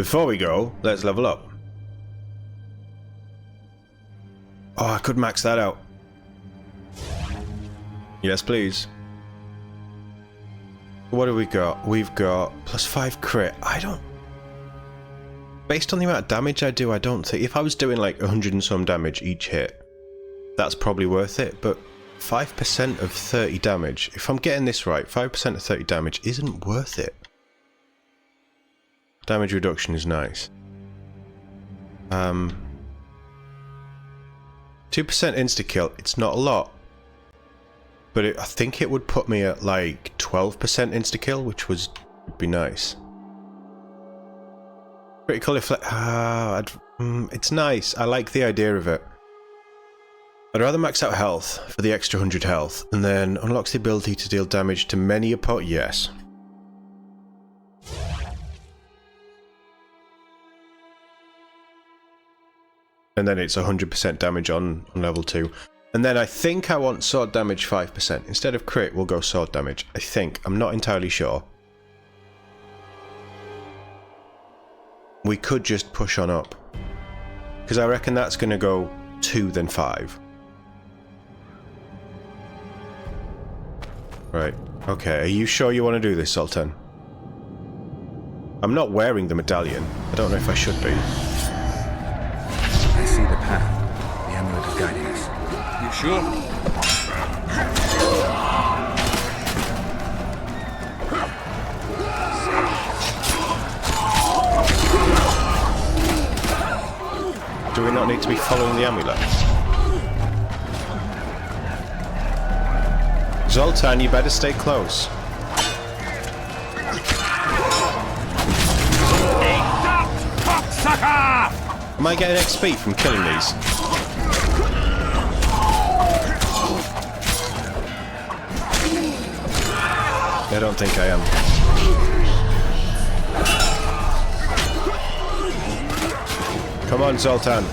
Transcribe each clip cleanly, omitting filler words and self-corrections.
Before we go, let's level up. Oh, I could max that out. Yes, please. What do we got? We've got +5 crit. I don't... Based on the amount of damage I do, I don't think... If I was doing like 100 and some damage each hit, that's probably worth it, but 5% of 30 damage, if I'm getting this right, 5% of 30 damage isn't worth it. Damage reduction is nice. 2% insta-kill, it's not a lot. But I think it would put me at like 12% insta-kill, which would be nice. Critical effect... it's nice, I like the idea of it. I'd rather max out health for the extra 100 health, and then unlocks the ability to deal damage to many opponents. Yes. And then it's 100% damage on level 2. And then I think I want sword damage 5%. Instead of crit, we'll go sword damage. I think. I'm not entirely sure. We could just push on up. Because I reckon that's going to go 2 then 5. Right. Okay, are you sure you want to do this, Sultan? I'm not wearing the medallion. I don't know if I should be. I see the path. The amulet is guiding us. You sure? Do we not need to be following the amulet? Zoltan, you better stay close. Am I getting XP from killing these? I don't think I am. Come on, Zoltan.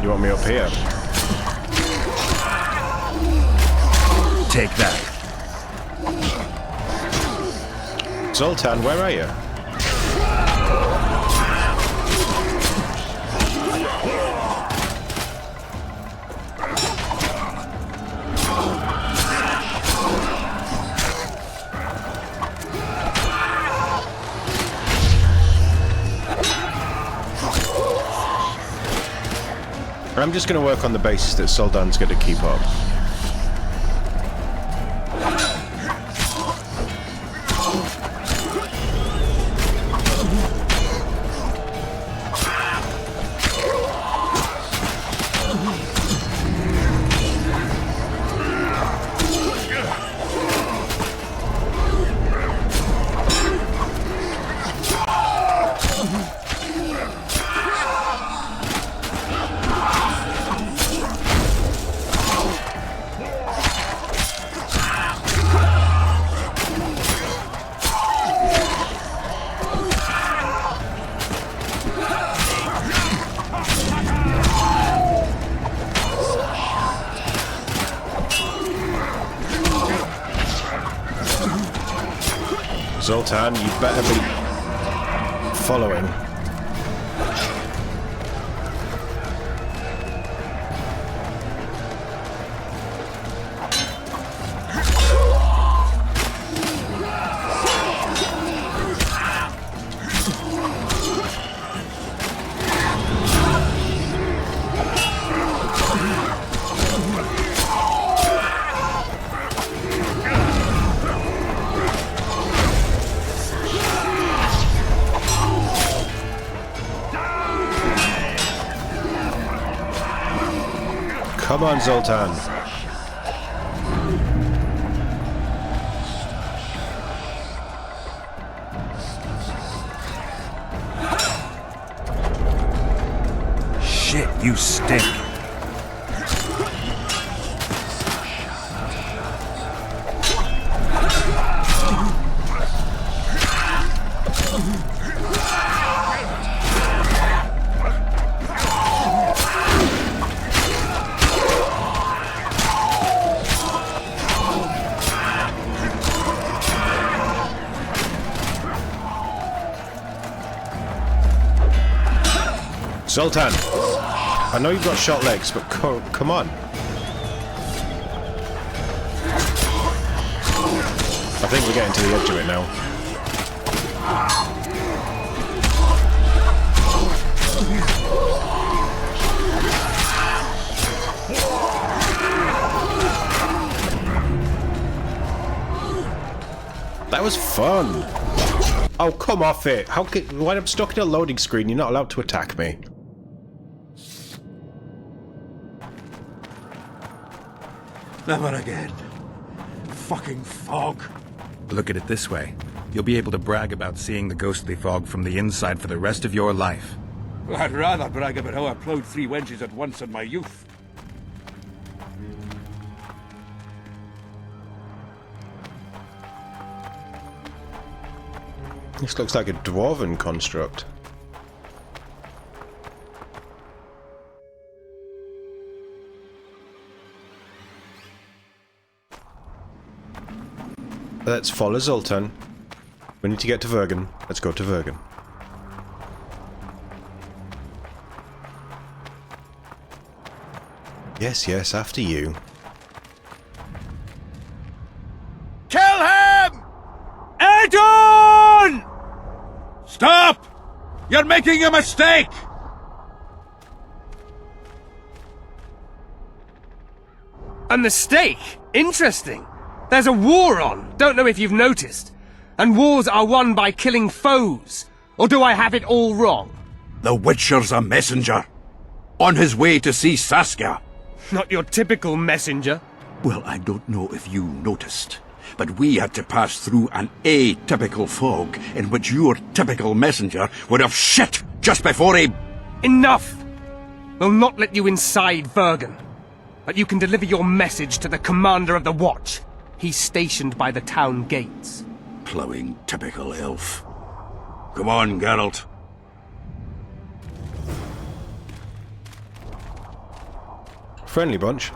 You want me up here? Take that. Zoltan, where are you? I'm just going to work on the basis that Soldan's going to keep up. Zoltan, you better be following. Come on, Zoltan. Shit, you stink. Zoltan! I know you've got short legs, but come on. I think we're getting to the edge of it now. That was fun! Oh, come off it! When I'm stuck in a loading screen, you're not allowed to attack me. Never again. Fucking fog. Look at it this way. You'll be able to brag about seeing the ghostly fog from the inside for the rest of your life. Well, I'd rather brag about how I ploughed 3 wenches at once in my youth. This looks like a dwarven construct. Let's follow Zoltan. We need to get to Vergen. Let's go to Vergen. Yes, yes, after you. Kill him! Edon! Stop! You're making a mistake! A mistake? Interesting. There's a war on, don't know if you've noticed. And wars are won by killing foes. Or do I have it all wrong? The Witcher's a messenger. On his way to see Saskia. Not your typical messenger. Well, I don't know if you noticed, but we had to pass through an atypical fog in which your typical messenger would have shit just before he... Enough! We'll not let you inside Vergen. But you can deliver your message to the commander of the watch. He's stationed by the town gates. Ploughing typical elf. Come on, Geralt. Friendly bunch.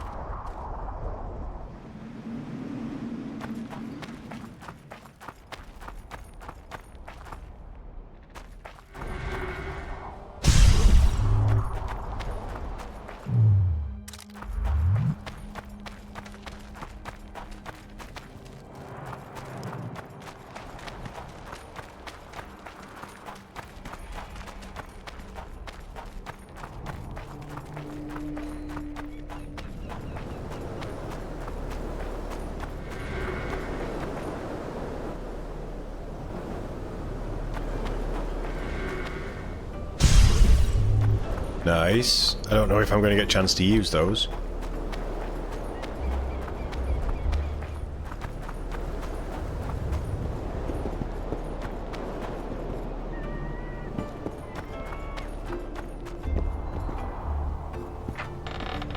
Nice. I don't know if I'm going to get a chance to use those.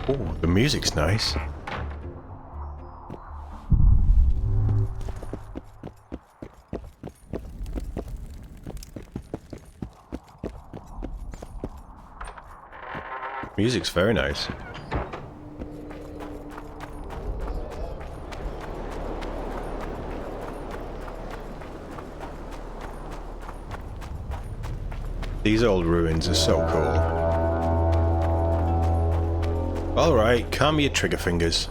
Oh, the music's nice. Music's very nice. These old ruins are so cool. Alright, calm your trigger fingers.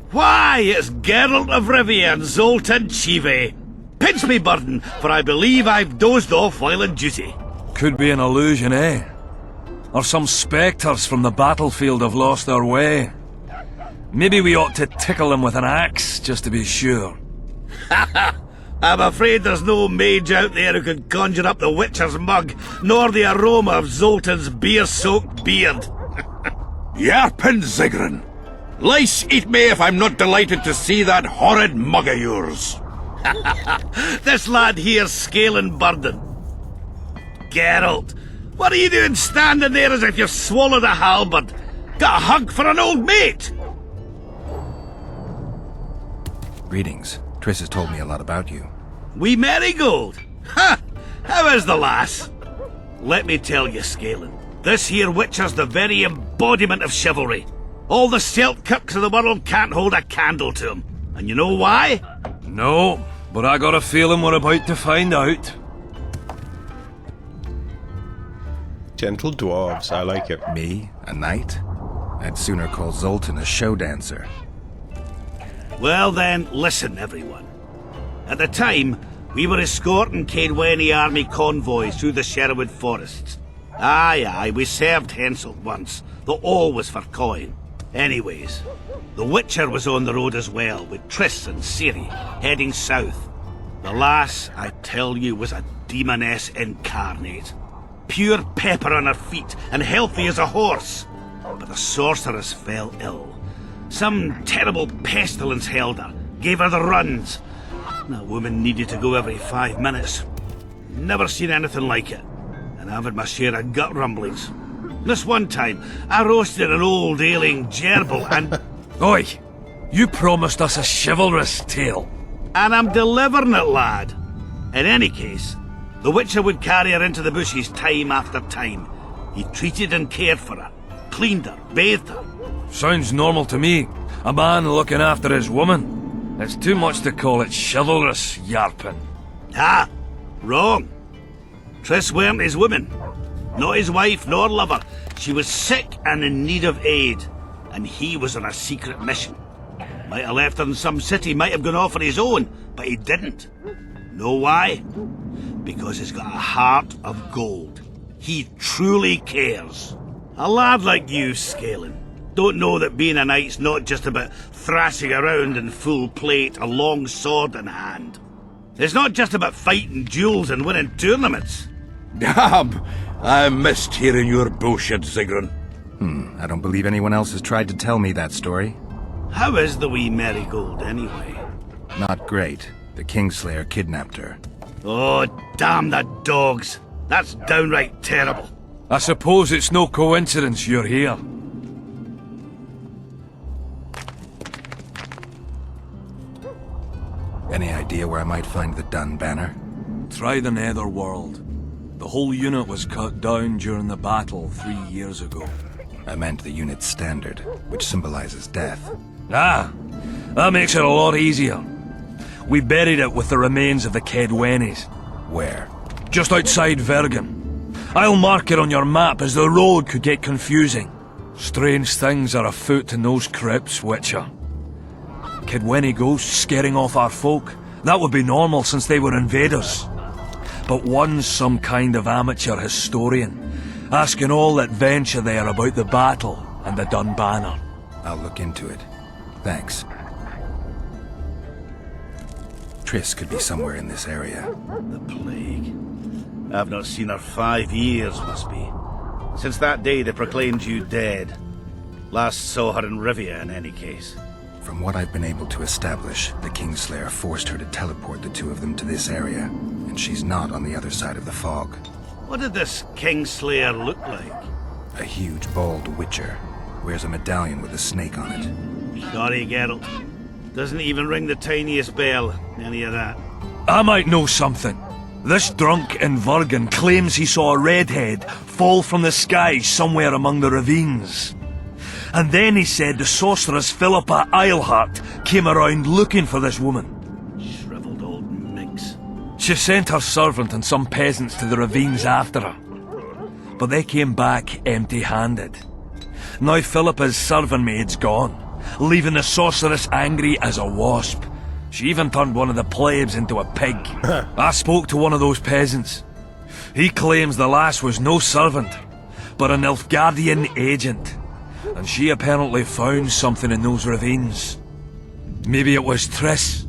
Why, it's Geralt of Rivia and Zoltan Chive. Pinch me, Burden, for I believe I've dozed off while on duty. Could be an illusion, eh? Or some spectres from the battlefield have lost their way. Maybe we ought to tickle them with an axe, just to be sure. I'm afraid there's no mage out there who can conjure up the Witcher's mug, nor the aroma of Zoltan's beer-soaked beard. Yarpin Zigrin! Lice eat me if I'm not delighted to see that horrid mug of yours. This lad here's scaling Burden. Geralt, what are you doing standing there as if you've swallowed a halberd? Got a hug for an old mate? Greetings. Triss has told me a lot about you. Wee Marigold? Ha! How is the lass? Let me tell you, Scalen, this here Witcher's the very embodiment of chivalry. All the Selkirks of the world can't hold a candle to him. And you know why? No, but I got a feeling we're about to find out. Gentle dwarves, I like it. Me, a knight? I'd sooner call Zoltan a show dancer. Well then, listen everyone. At the time, we were escorting Caedwene army convoys through the Sherwood forests. Aye, we served Henselt once, though all was for coin. Anyways, the Witcher was on the road as well, with Triss and Ciri, heading south. The lass, I tell you, was a demoness incarnate. Pure pepper on her feet, and healthy as a horse. But the sorceress fell ill. Some terrible pestilence held her, gave her the runs. The woman needed to go every 5 minutes. Never seen anything like it. And I've had my share of gut rumblings. This one time, I roasted an old ailing gerbil and... Oi! You promised us a chivalrous tale. And I'm delivering it, lad. In any case, the Witcher would carry her into the bushes time after time. He treated and cared for her, cleaned her, bathed her. Sounds normal to me. A man looking after his woman. It's too much to call it chivalrous, Yarpin. Ah, wrong. Triss weren't his woman. Not his wife nor lover. She was sick and in need of aid. And he was on a secret mission. Might have left her in some city, might have gone off on his own, but he didn't. Know why? Because he's got a heart of gold. He truly cares. A lad like you, Scalen, don't know that being a knight's not just about thrashing around in full plate, a long sword in hand. It's not just about fighting duels and winning tournaments. Damn! I missed hearing your bullshit, Zigrin. I don't believe anyone else has tried to tell me that story. How is the wee Marigold, anyway? Not great. The Kingslayer kidnapped her. Oh, damn the dogs. That's downright terrible. I suppose it's no coincidence you're here. Any idea where I might find the Dun banner? Try the Netherworld. The whole unit was cut down during the battle 3 years ago. I meant the unit's standard, which symbolizes death. Ah, that makes it a lot easier. We buried it with the remains of the Caedwenes. Where? Just outside Vergen. I'll mark it on your map as the road could get confusing. Strange things are afoot in those crypts, Witcher. Caedwene ghosts scaring off our folk. That would be normal since they were invaders. But one's some kind of amateur historian, asking all that venture there about the battle and the Dun banner. I'll look into it. Thanks. Triss could be somewhere in this area. The plague. I've not seen her 5 years, must be. Since that day they proclaimed you dead. Last saw her in Rivia, in any case. From what I've been able to establish, the Kingslayer forced her to teleport the two of them to this area, and she's not on the other side of the fog. What did this Kingslayer look like? A huge, bald witcher. Wears a medallion with a snake on it. Sorry, Geralt. Doesn't even ring the tiniest bell, any of that. I might know something. This drunk in Vergen claims he saw a redhead fall from the sky somewhere among the ravines. And then he said the sorceress Philippa Eilhart came around looking for this woman. Shriveled old minx. She sent her servant and some peasants to the ravines after her. But they came back empty-handed. Now Philippa's servant maid's gone, leaving the sorceress angry as a wasp. She even turned one of the plebs into a pig. I spoke to one of those peasants. He claims the lass was no servant, but an Nilfgaardian agent. And she apparently found something in those ravines. Maybe it was Triss.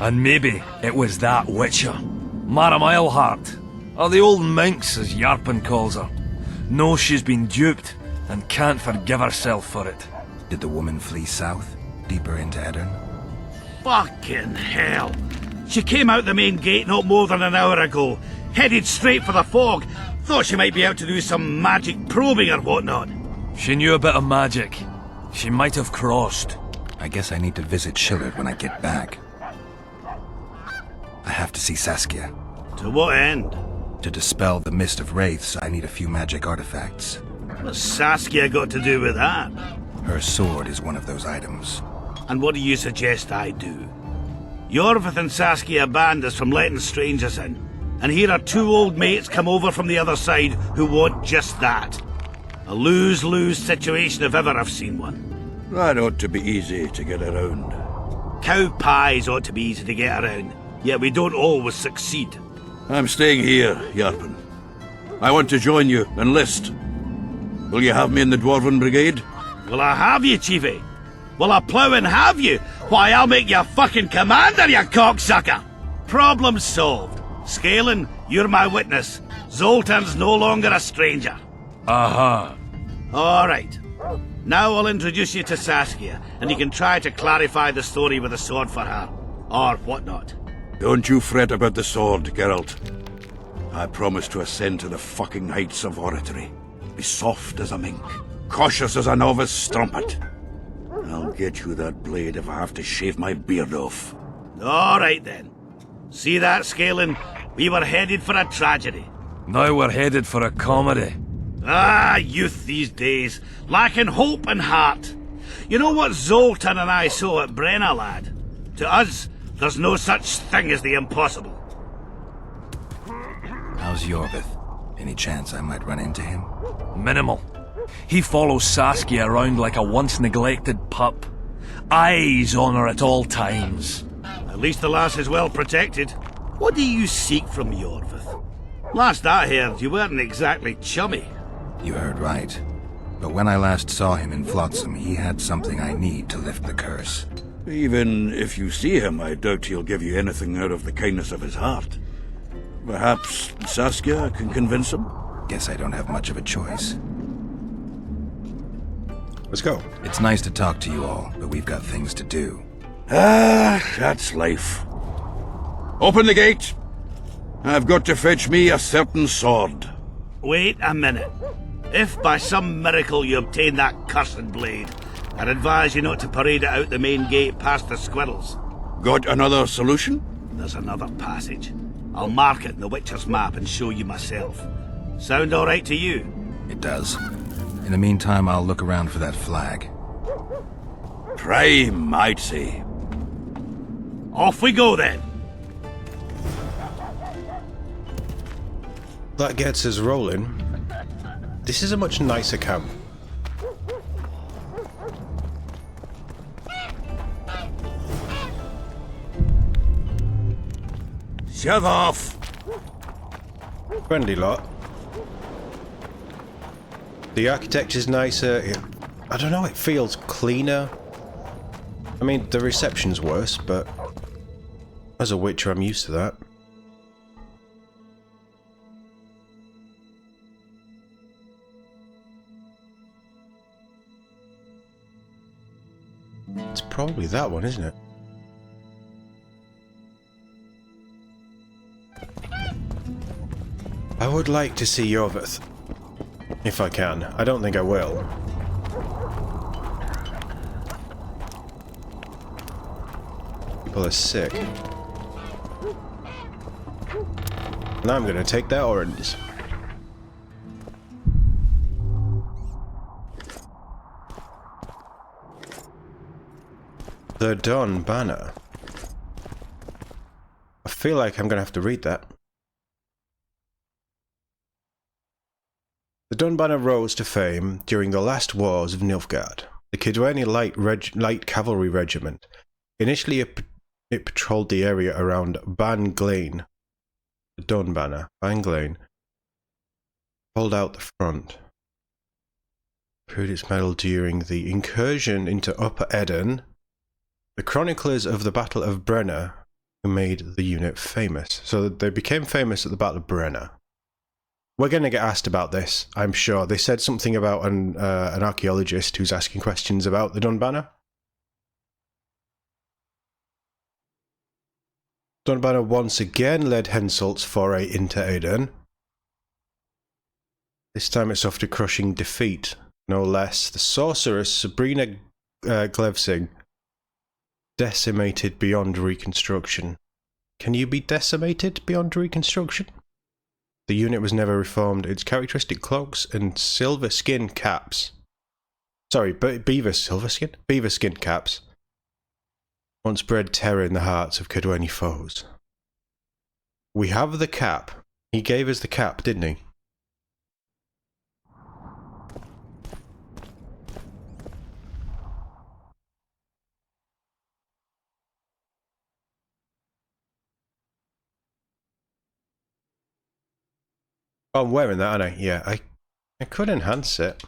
And maybe it was that Witcher. Madame Eilhart, or the old minx as Yarpin calls her, knows she's been duped and can't forgive herself for it. Did the woman flee south, deeper into Edirn? Fucking hell. She came out the main gate not more than an hour ago, headed straight for the fog. Thought she might be out to do some magic probing or whatnot. She knew a bit of magic. She might have crossed. I guess I need to visit Shillard when I get back. I have to see Saskia. To what end? To dispel the mist of wraiths, I need a few magic artifacts. What's Saskia got to do with that? Her sword is one of those items. And what do you suggest I do? Yorvith and Saskia banned us from letting strangers in. and here are two old mates come over from the other side who want just that. A lose-lose situation if ever I've seen one. That ought to be easy to get around. Cow pies ought to be easy to get around, yet we don't always succeed. I'm staying here, Yarpen. I want to join you, enlist. Will you have me in the Dwarven Brigade? Will I have you, Chiefy? Will I plough and have you? Why, I'll make you fucking commander, you cocksucker! Problem solved. Scalen, you're my witness. Zoltan's no longer a stranger. Aha. All right. Now I'll introduce you to Saskia, and you can try to clarify the story with a sword for her. Or whatnot. Don't you fret about the sword, Geralt. I promise to ascend to the fucking heights of oratory. Be soft as a mink, cautious as a novice strumpet. I'll get you that blade if I have to shave my beard off. All right then. See that, Scalen? We were headed for a tragedy. Now we're headed for a comedy. Ah, youth these days, lacking hope and heart. You know what Zoltan and I saw at Brenna, lad? To us, there's no such thing as the impossible. How's Yorvith? Any chance I might run into him? Minimal. He follows Saskia around like a once-neglected pup. Eyes on her at all times. At least the lass is well protected. What do you seek from Yorvith? Last I heard, you weren't exactly chummy. You heard right. But when I last saw him in Flotsam, he had something I need to lift the curse. Even if you see him, I doubt he'll give you anything out of the kindness of his heart. Perhaps Saskia can convince him? Guess I don't have much of a choice. Let's go. It's nice to talk to you all, but we've got things to do. Ah, that's life. Open the gate! I've got to fetch me a certain sword. Wait a minute. If by some miracle you obtain that cursed blade, I'd advise you not to parade it out the main gate past the squirrels. Got another solution? There's another passage. I'll mark it in the Witcher's map and show you myself. Sound all right to you? It does. In the meantime, I'll look around for that flag. Prime, I'd say. Off we go then. That gets us rolling. This is a much nicer camp. Shove off! Friendly lot. The architecture's nicer. I don't know, it feels cleaner. I mean, the reception's worse, but as a Witcher, I'm used to that. It's probably that one, isn't it? I would like to see Yorvith. If I can. I don't think I will. People are sick. And I'm gonna take their orange. The Dawn Banner. I feel like I'm gonna have to read that. The Dawn Banner rose to fame during the last wars of Nilfgaard. The Kidwani light cavalry regiment. Initially it patrolled the area around Ban Glain. The Dawn Banner, Ban Glain, pulled out the front. Proved its medal during the incursion into Upper Eden. The chroniclers of the Battle of Brenna who made the unit famous. So they became famous at the Battle of Brenna. We're going to get asked about this, I'm sure. They said something about an archaeologist who's asking questions about the Dawn Banner. Dawn Banner once again led Henselt's foray into Aden. This time it's after crushing defeat, no less. The sorceress Sabrina Glevsing, decimated beyond reconstruction. Can you be decimated beyond reconstruction? The unit was never reformed. Its characteristic cloaks and silver skin caps. Sorry, beaver skin caps. Once bred terror in the hearts of Kidwani foes. We have the cap. He gave us the cap, didn't he? Oh, I'm wearing that, aren't I? Yeah, I could enhance it.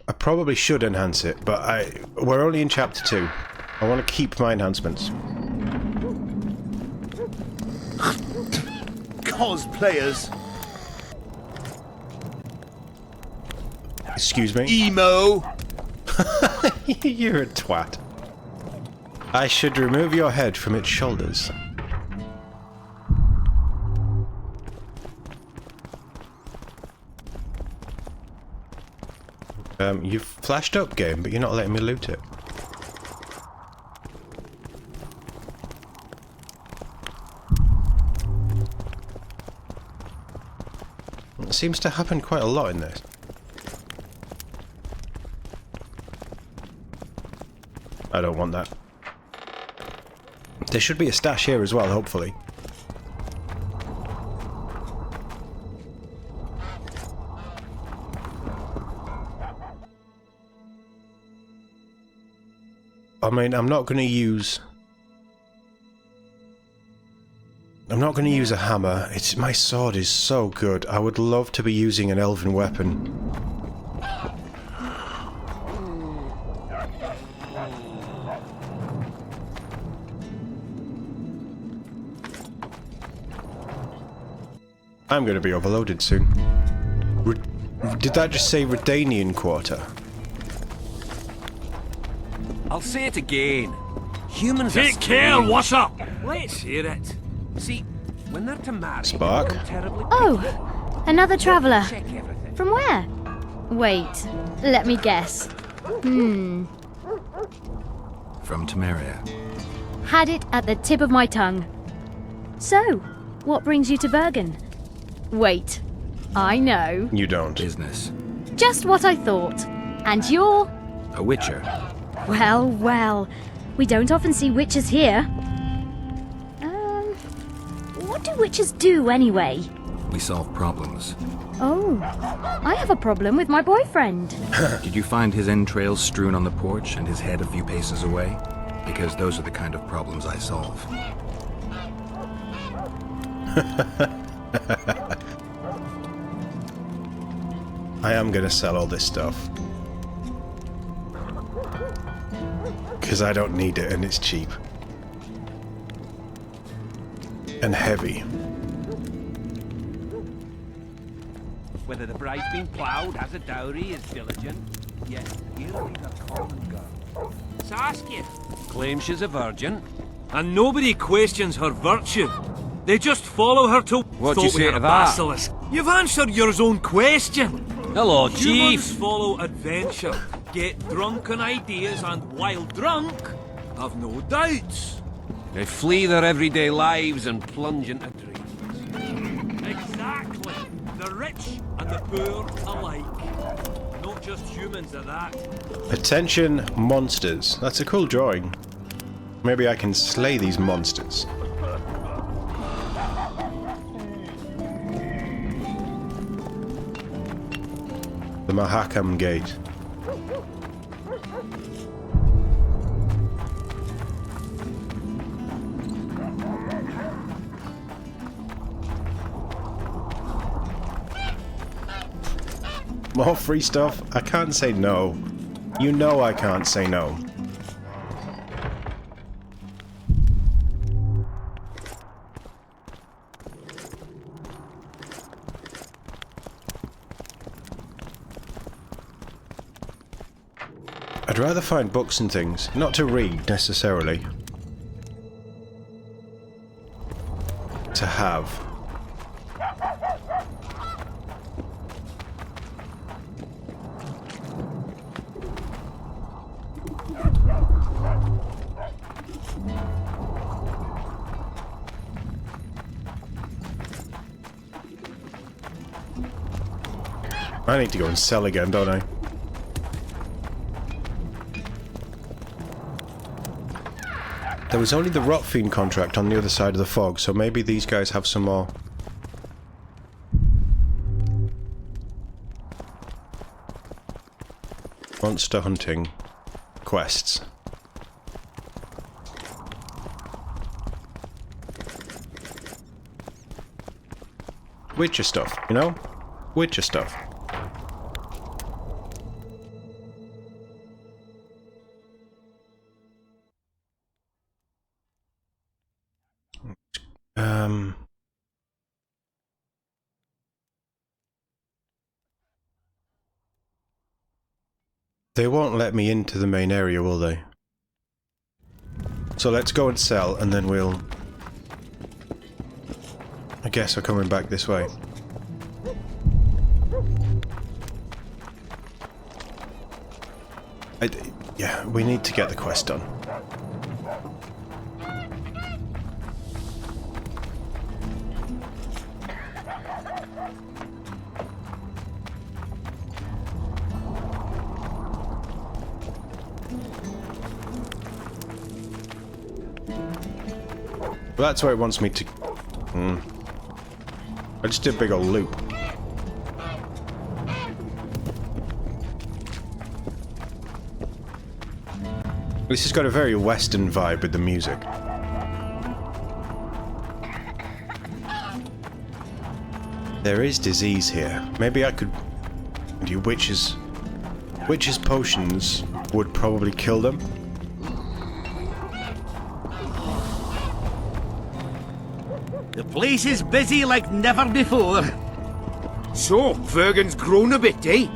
I probably should enhance it, but we're only in chapter 2. I want to keep my enhancements. Cosplayers. Excuse me? Emo. You're a twat. I should remove your head from its shoulders. You've flashed up, game, but you're not letting me loot it. It seems to happen quite a lot in this. I don't want that. There should be a stash here as well, hopefully. I mean, I'm not going to use a hammer. My sword is so good. I would love to be using an elven weapon. I'm going to be overloaded soon. Did that just say Redanian Quarter? I'll say it again. Humans Take are care, strange. what's up? Let's hear it. See, when they're to marry, Spark? they're terribly Oh, another traveller. check everything. From where? Wait, let me guess. From Temeria. Had it at the tip of my tongue. So, what brings you to Bergen? Wait, I know. You don't. Business. Just what I thought. And you're... A witcher. Well, well. We don't often see witches here. What do witches do anyway? We solve problems. Oh, I have a problem with my boyfriend. Did you find his entrails strewn on the porch and his head a few paces away? Because those are the kind of problems I solve. I am going to sell all this stuff. Because I don't need it and it's cheap. And heavy. Whether the bride's been ploughed, has a dowry, is diligent, yet here leaves a common girl. Saskia claims she's a virgin. And nobody questions her virtue. They just follow her to... What do you Thought we say had to a that? basilisk. You've answered your own question. Hello, Humans Chief. follow adventure, get drunk on ideas, and while drunk, have no doubts. They flee their everyday lives and plunge into dreams. Exactly. The rich and the poor alike. Not just humans at that. Attention, monsters. That's a cool drawing. Maybe I can slay these monsters. The Mahakam Gate. More free stuff? I can't say no. You know I can't say no. I'd rather find books and things, not to read necessarily. To have. I need to go and sell again, don't I? There was only the Rotfiend contract on the other side of the fog, so maybe these guys have some more. Monster hunting quests. Witcher stuff, you know? Witcher stuff. They won't let me into the main area, will they? So let's go and sell, and then we'll... I guess we're coming back this way. Yeah, we need to get the quest done. Well, that's where it wants me to... I just did a big old loop. This has got a very Western vibe with the music. There is disease here. Maybe I could... do witches' potions would probably kill them. The place is busy like never before. So, Vergen's grown a bit, eh?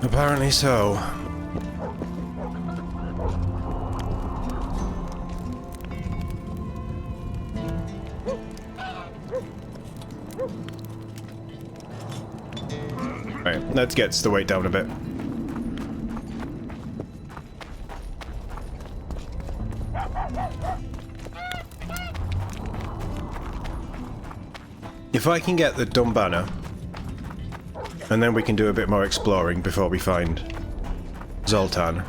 Apparently so. Right, let's get the weight down a bit. If I can get the dumb banner, and then we can do a bit more exploring before we find Zoltan.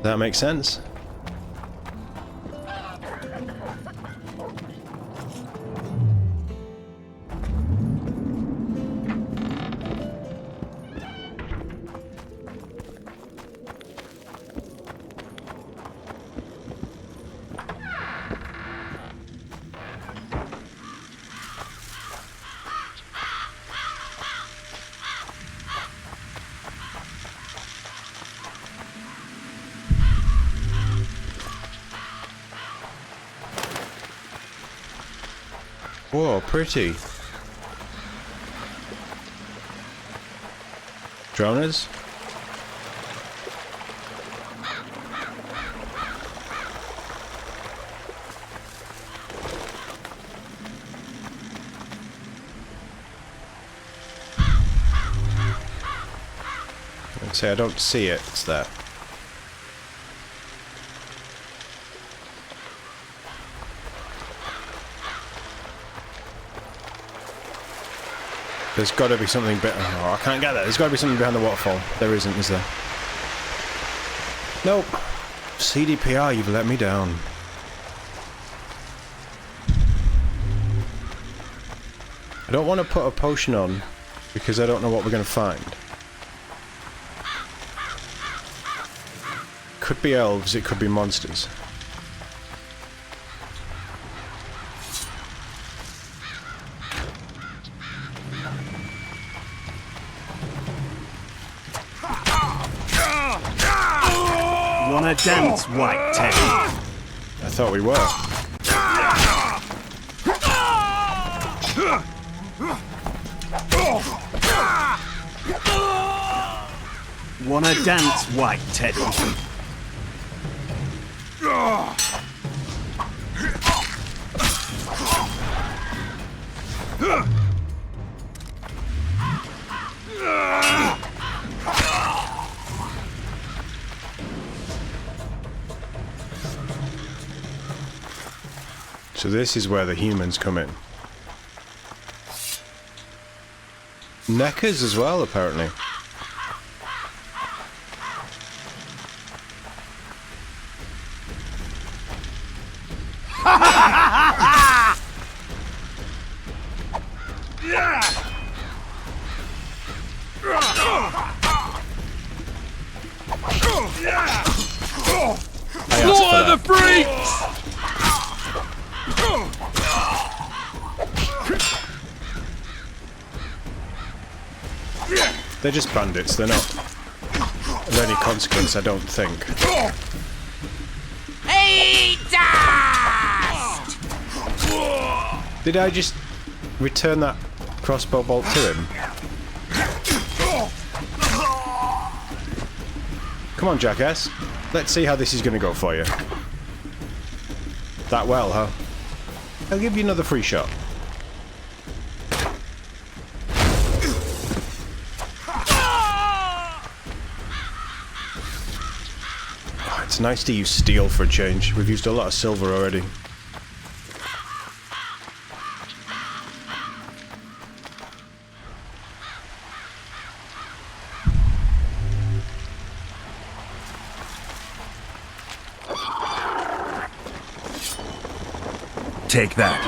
That makes sense? Whoa, pretty. Droners? I'd say I don't see it, it's there. There's got to be something oh, I can't get that. There's got to be something behind the waterfall. There isn't, is there? Nope. CDPR, you've let me down. I don't want to put a potion on because I don't know what we're going to find. Could be elves, it could be monsters. Wanna dance, white Teddy? I thought we were. Wanna dance, white Teddy? So this is where the humans come in. Neckers as well, apparently. Slaughter the freaks! They're just bandits, they're not of any consequence, I don't think. Hey, dust! Did I just return that crossbow bolt to him? Come on, jackass. Let's see how this is going to go for you. That well, huh? I'll give you another free shot. Oh, it's nice to use steel for a change. We've used a lot of silver already. Take that.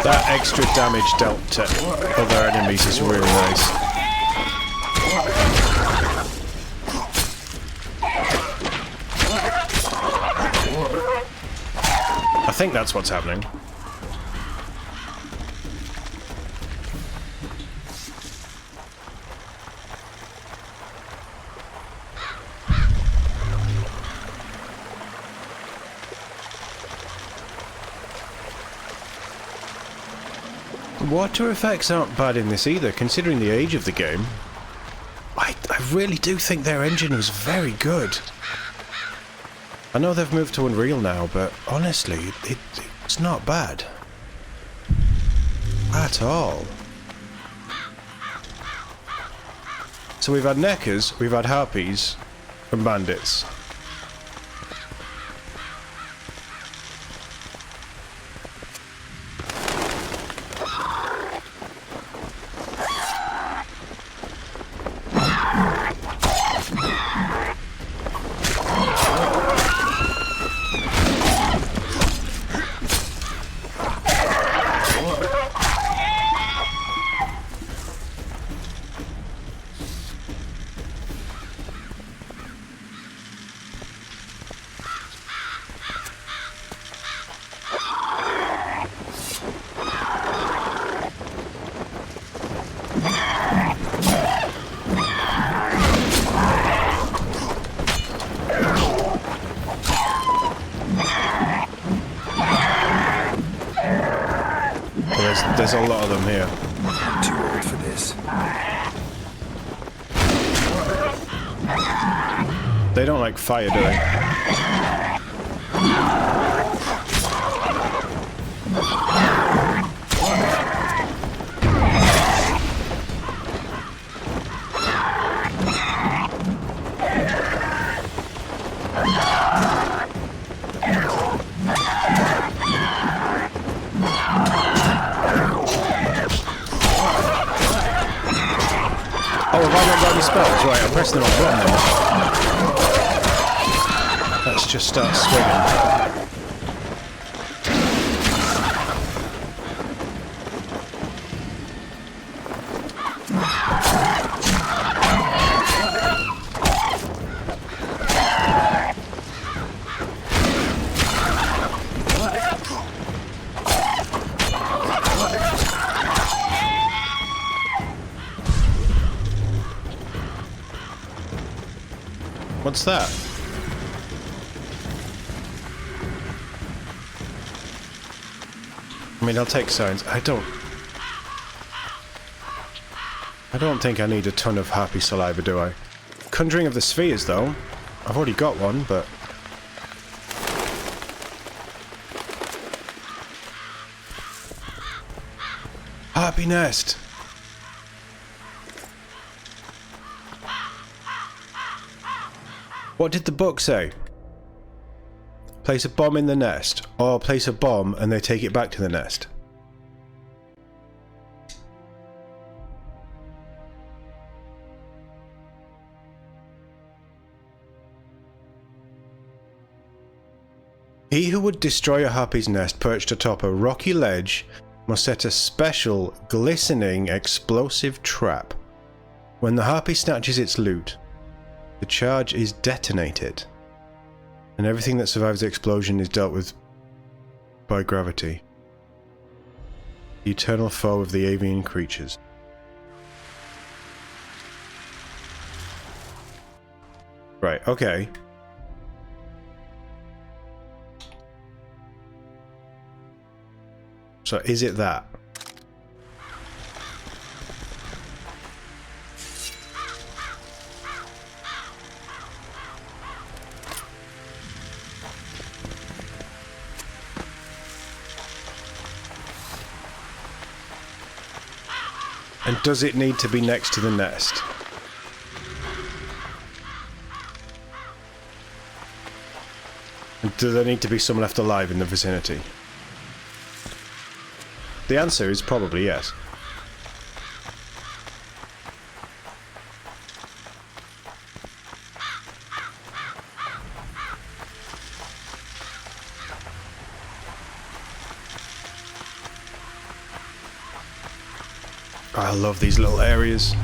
That extra damage dealt to other enemies is really nice. I think that's what's happening. Water effects aren't bad in this either, considering the age of the game. I really do think their engine was very good. I know they've moved to Unreal now, but honestly, it's not bad. At all. So we've had neckers, we've had harpies, and bandits. There's a lot of them here. I'm too old for this. They don't like fire, do they? Oh, have I not got any spells? Right, I'll press the wrong button then. Let's just start swinging. What's that? I mean, I'll take signs. I don't think I need a ton of happy saliva, do I? Conjuring of the Spheres, though. I've already got one, but... Harpy nest! What did the book say? Place a bomb in the nest, or place a bomb and they take it back to the nest. He who would destroy a harpy's nest perched atop a rocky ledge must set a special, glistening, explosive trap. When the harpy snatches its loot, the charge is detonated, and everything that survives the explosion is dealt with by gravity. The eternal foe of the avian creatures. Right, okay. So is it that? And does it need to be next to the nest? And do there need to be some left alive in the vicinity? The answer is probably yes. I love these little areas.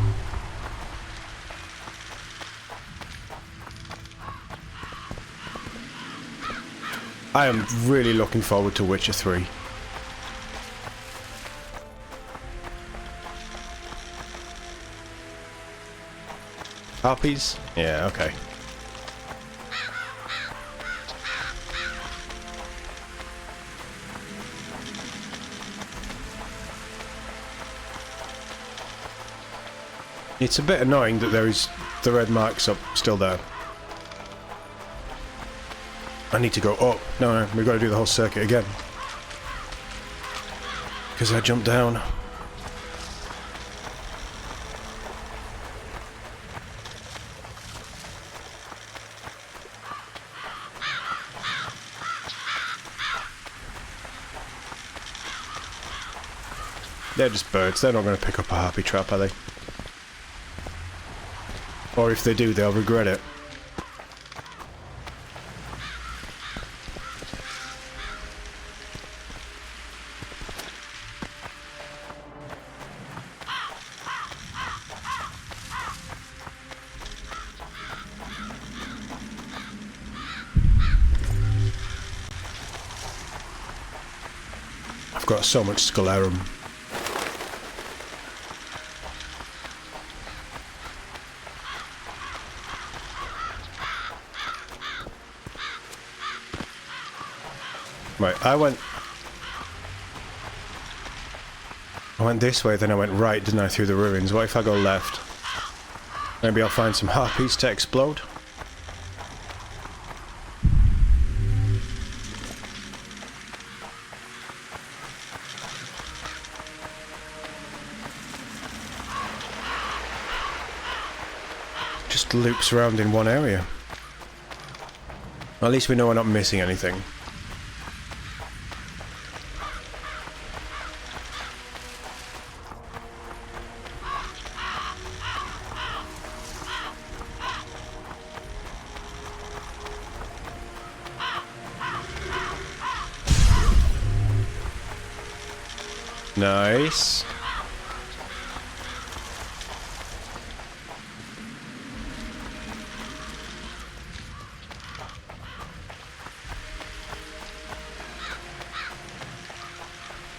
I am really looking forward to Witcher 3. Harpies? Yeah, okay. It's a bit annoying that there is the red marks up still there. I need to go up. No, we've got to do the whole circuit again. Because I jumped down. They're just birds. They're not going to pick up a harpy trap, are they? Or if they do, they'll regret it. I've got so much sclerum. Right, I went this way, then I went right, didn't I, through the ruins. What if I go left? Maybe I'll find some harpies to explode. Just loops around in one area. At least we know we're not missing anything. Nice.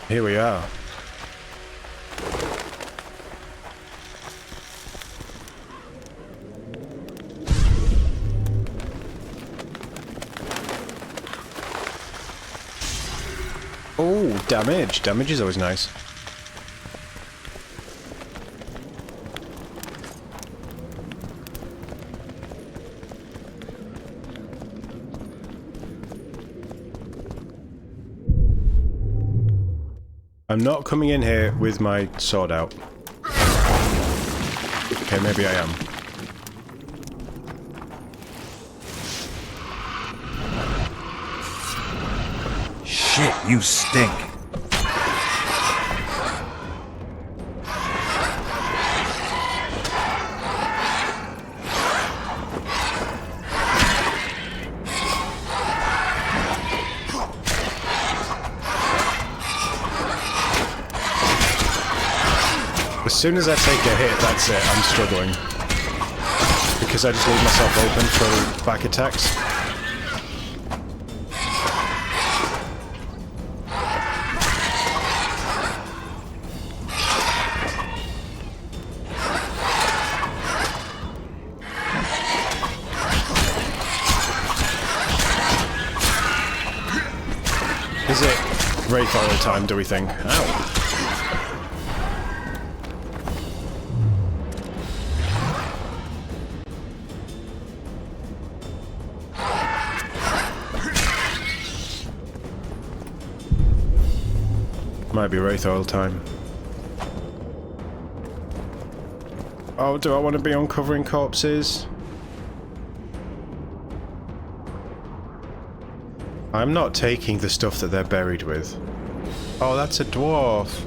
Here we are. Oh, damage. Damage is always nice. I'm not coming in here with my sword out. Okay, maybe I am. Shit, you stink. As soon as I take a hit, that's it, I'm struggling. Because I just leave myself open for back attacks. Is it Wraith all the time, do we think? Ow. Might be Wraith all the time. Oh, do I want to be uncovering corpses? I'm not taking the stuff that they're buried with. Oh, that's a dwarf.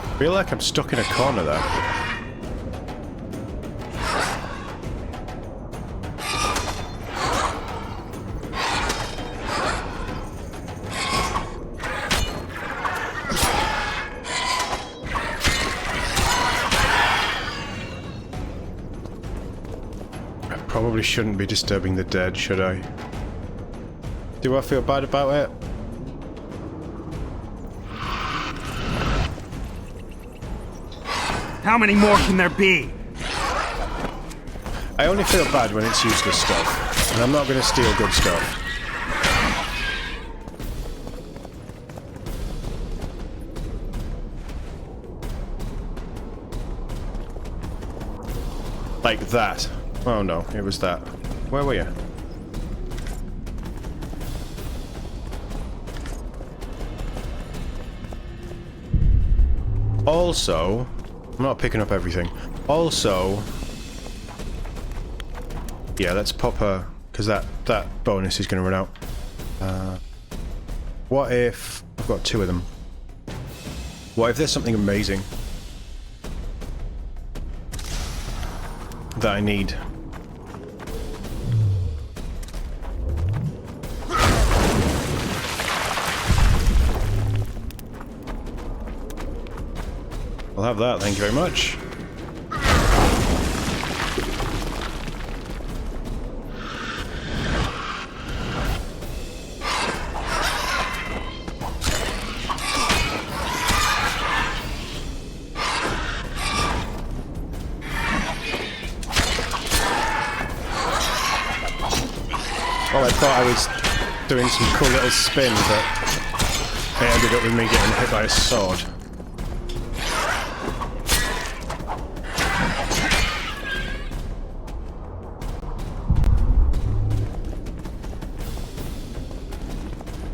I feel like I'm stuck in a corner there. I probably shouldn't be disturbing the dead, should I? Do I feel bad about it? How many more can there be? I only feel bad when it's useless stuff, and I'm not going to steal good stuff. Like that. Oh no, it was that. Where were you? Also, I'm not picking up everything. Also, yeah, let's pop her, because that bonus is going to run out. What if I've got 2 of them? What if there's something amazing that I need? I'll have that, thank you very much. Well, I thought I was doing some cool little spin, but it ended up with me getting hit by a sword.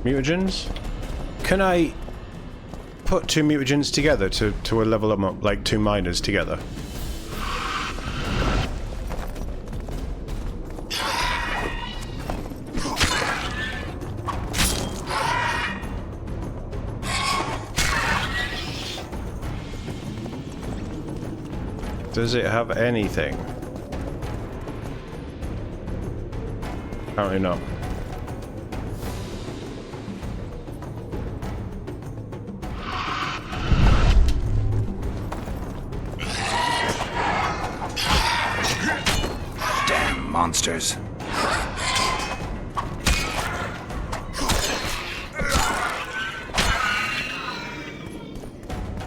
Mutagens? Can I put 2 mutagens together to level them up, like 2 miners together? Does it have anything? Apparently not. Damn monsters.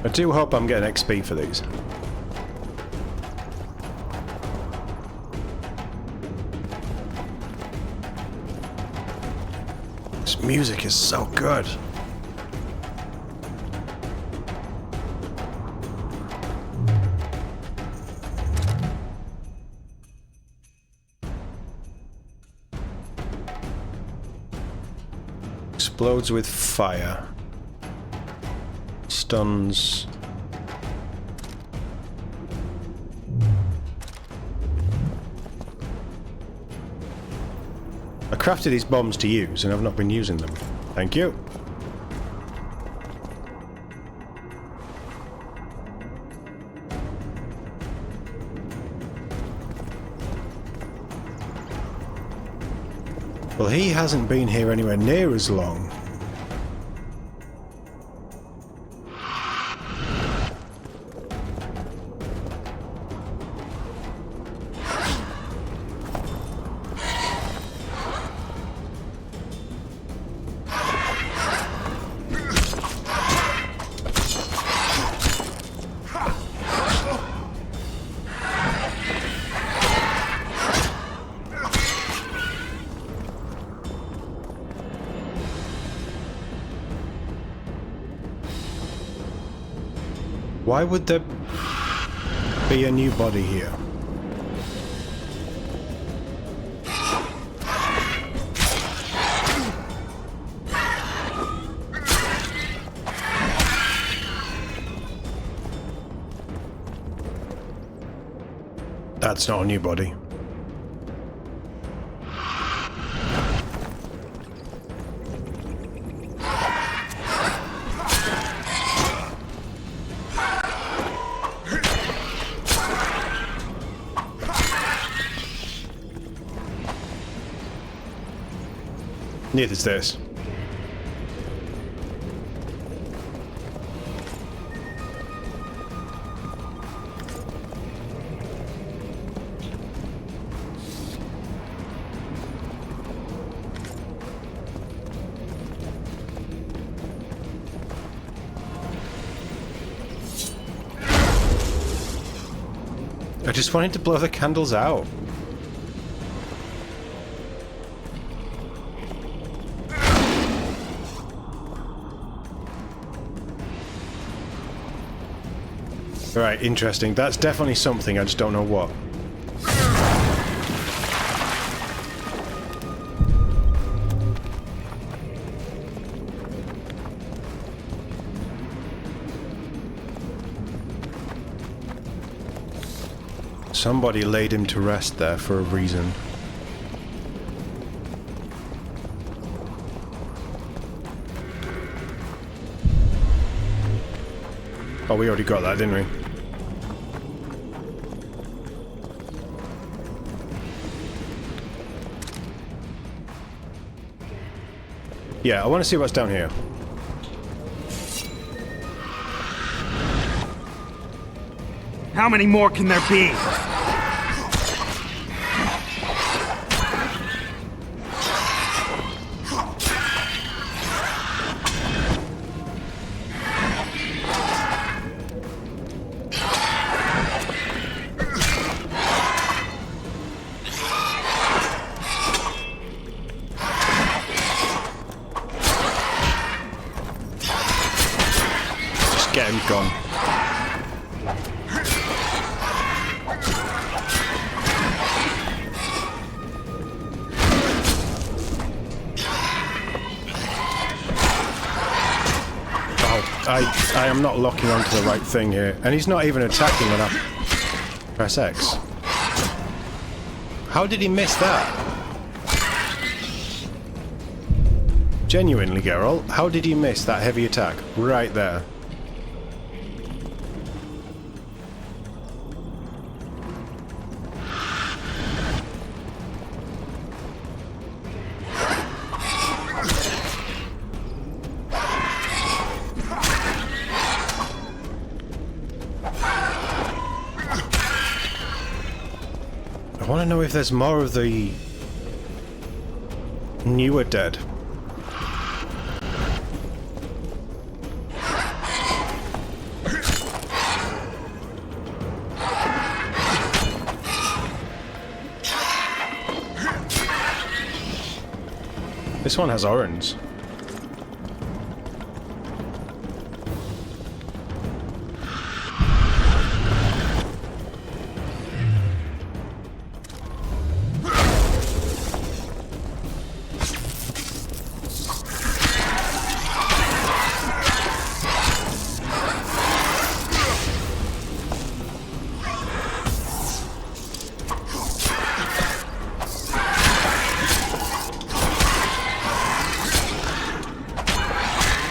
I do hope I'm getting XP for these. This music is so good. Explodes with fire. Stuns. I crafted these bombs to use and I've not been using them. Thank you. Well, he hasn't been here anywhere near as long. Why would there be a new body here? That's not a new body. Neither is this. I just wanted to blow the candles out. Right, interesting. That's definitely something, I just don't know what. Somebody laid him to rest there for a reason. Oh, we already got that, didn't we? Yeah, I want to see what's down here. How many more can there be? Get him gone. I am not locking onto the right thing here. And he's not even attacking when I press X. How did he miss that? Genuinely, Geralt, how did he miss that heavy attack? Right there. I want to know if there's more of the newer dead. This one has orange.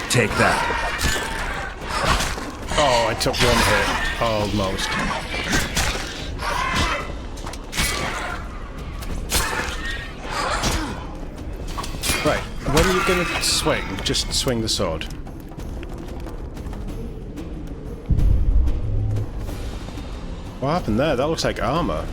Take that. Oh, I took one hit. Almost. Right, when are you gonna swing? Just swing the sword. What happened there? That looks like armor.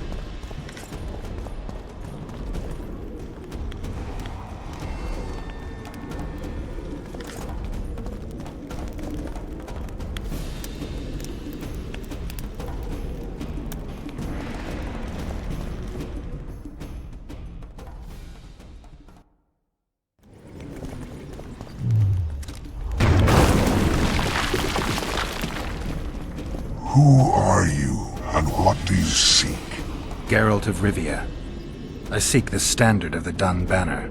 Who are you, and what do you seek? Geralt of Rivia. I seek the standard of the Dun Banner.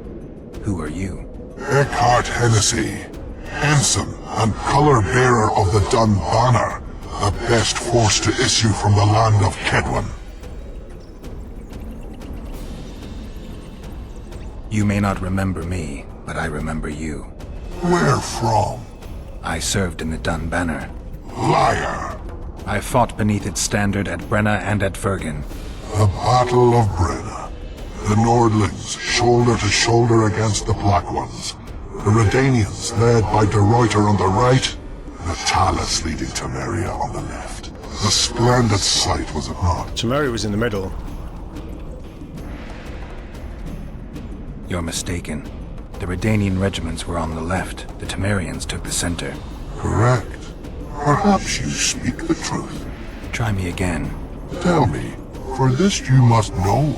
Who are you? Eckhart Hennessy, ensign and color-bearer of the Dun Banner, the best force to issue from the land of Kedwen. You may not remember me, but I remember you. Where from? I served in the Dun Banner. Liar. I fought beneath its standard at Brenna and at Vergen. The Battle of Brenna. The Nordlings, shoulder to shoulder against the Black Ones. The Redanians, led by De Ruyter on the right. The Talus leading Temeria on the left. A splendid sight, was it not? Temeria was in the middle. You're mistaken. The Redanian regiments were on the left. The Temerians took the center. Correct. Perhaps you speak the truth. Try me again. Tell me, for this you must know.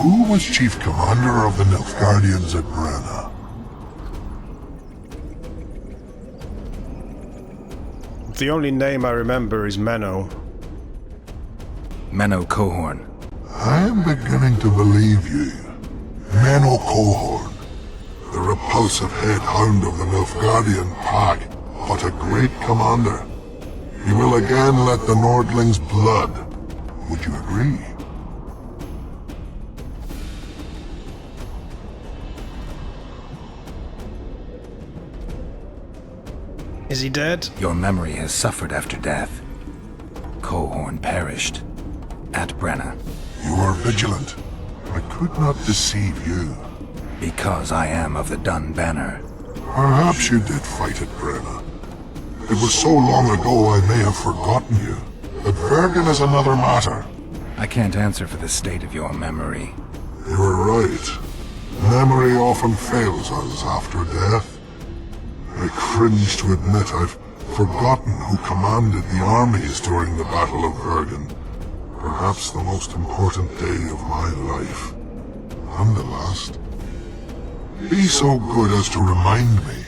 Who was chief commander of the Nilfgaardians at Brenna? The only name I remember is Menno. Menno Cohorn. I am beginning to believe you. Menno Cohorn, the repulsive head hound of the Nilfgaardian pack, but a great commander. He will again let the Nordlings' blood. Would you agree? Is he dead? Your memory has suffered after death. Cohorn perished. At Brenna. You are vigilant. I could not deceive you. Because I am of the Dun Banner. Perhaps you did fight at Brenna. It was so long ago I may have forgotten you. But Vergen is another matter. I can't answer for the state of your memory. You are right. Memory often fails us after death. I cringe to admit I've forgotten who commanded the armies during the Battle of Vergen. Perhaps the most important day of my life. And the last. Be so good as to remind me.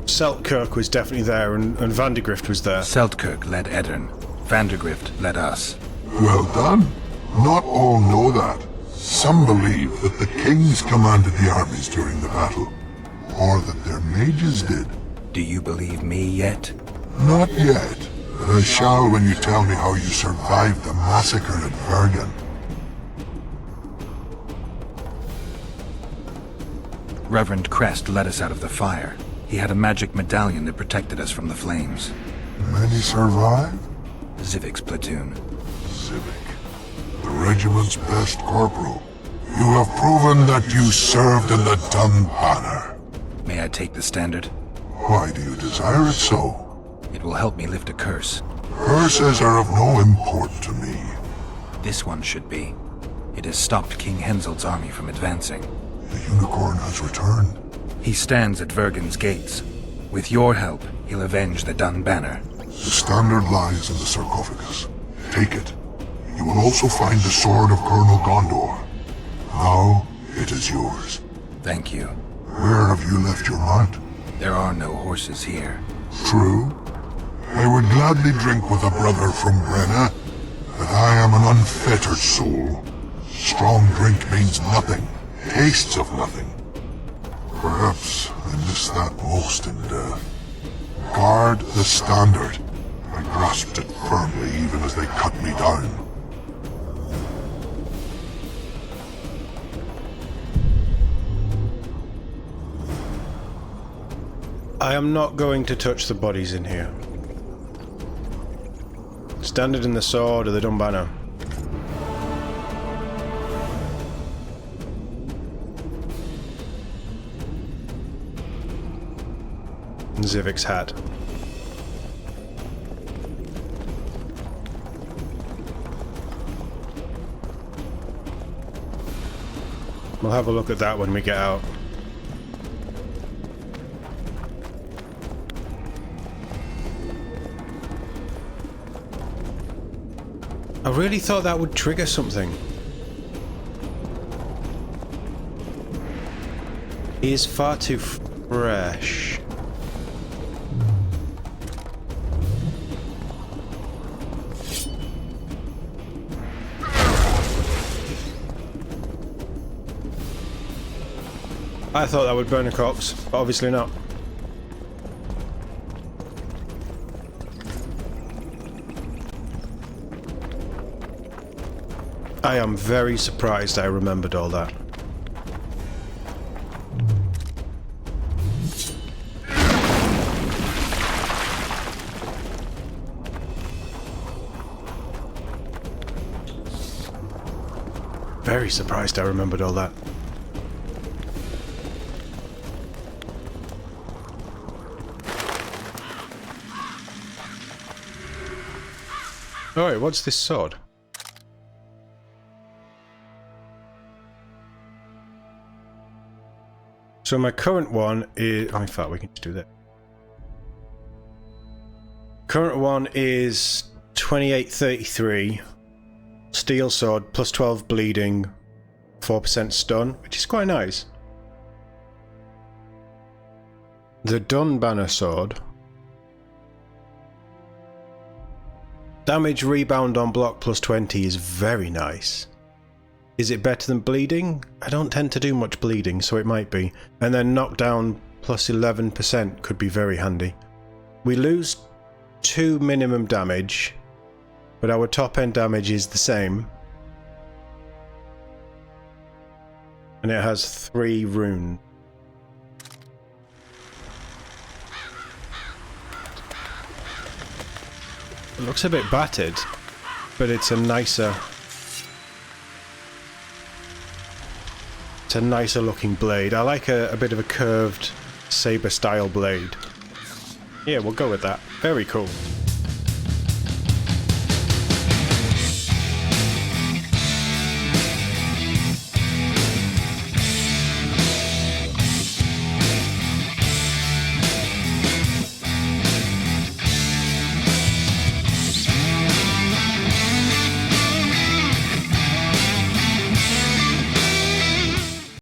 Seltkirk was definitely there, and Vandergrift was there. Seltkirk led Eddern. Vandergrift led us. Well done. Not all know that. Some believe that the kings commanded the armies during the battle, or that their mages did. Do you believe me yet? Not yet, but I shall when you tell me how you survived the massacre at Vergen. Reverend Crest led us out of the fire. He had a magic medallion that protected us from the flames. Many survived? Zivik's platoon. Zivik, the regiment's best corporal. You have proven that you served in the Dun Banner. May I take the standard? Why do you desire it so? It will help me lift a curse. Curses are of no import to me. This one should be. It has stopped King Henselt's army from advancing. The unicorn has returned. He stands at Vergen's gates. With your help, he'll avenge the Dun Banner. The standard lies in the sarcophagus. Take it. You will also find the sword of Colonel Gondor. Now, it is yours. Thank you. Where have you left your mount? There are no horses here. True. I would gladly drink with a brother from Brenna, but I am an unfettered soul. Strong drink means nothing, tastes of nothing. Perhaps I miss that most in death. Guard the standard. I grasped it firmly even as they cut me down. I am not going to touch the bodies in here. Standard in the sword or the dumb banner. And Zivik's hat. We'll have a look at that when we get out. I really thought that would trigger something. He is far too fresh. I thought that would burn a corpse, but obviously not. I am very surprised I remembered all that. Very surprised I remembered all that. Alright, what's this sword? So my current one is... Oh, in fact, we can just do that. Current one is 2833. Steel sword, plus 12 bleeding, 4% stun, which is quite nice. The Dun Banner sword. Damage rebound on block plus 20 is very nice. Is it better than bleeding? I don't tend to do much bleeding, so it might be. And then knockdown plus 11% could be very handy. We lose 2 minimum damage, but our top end damage is the same. And it has 3 runes. It looks a bit battered, but it's a nicer... It's a nicer looking blade. I like a bit of a curved saber style blade. Yeah, we'll go with that. Very cool.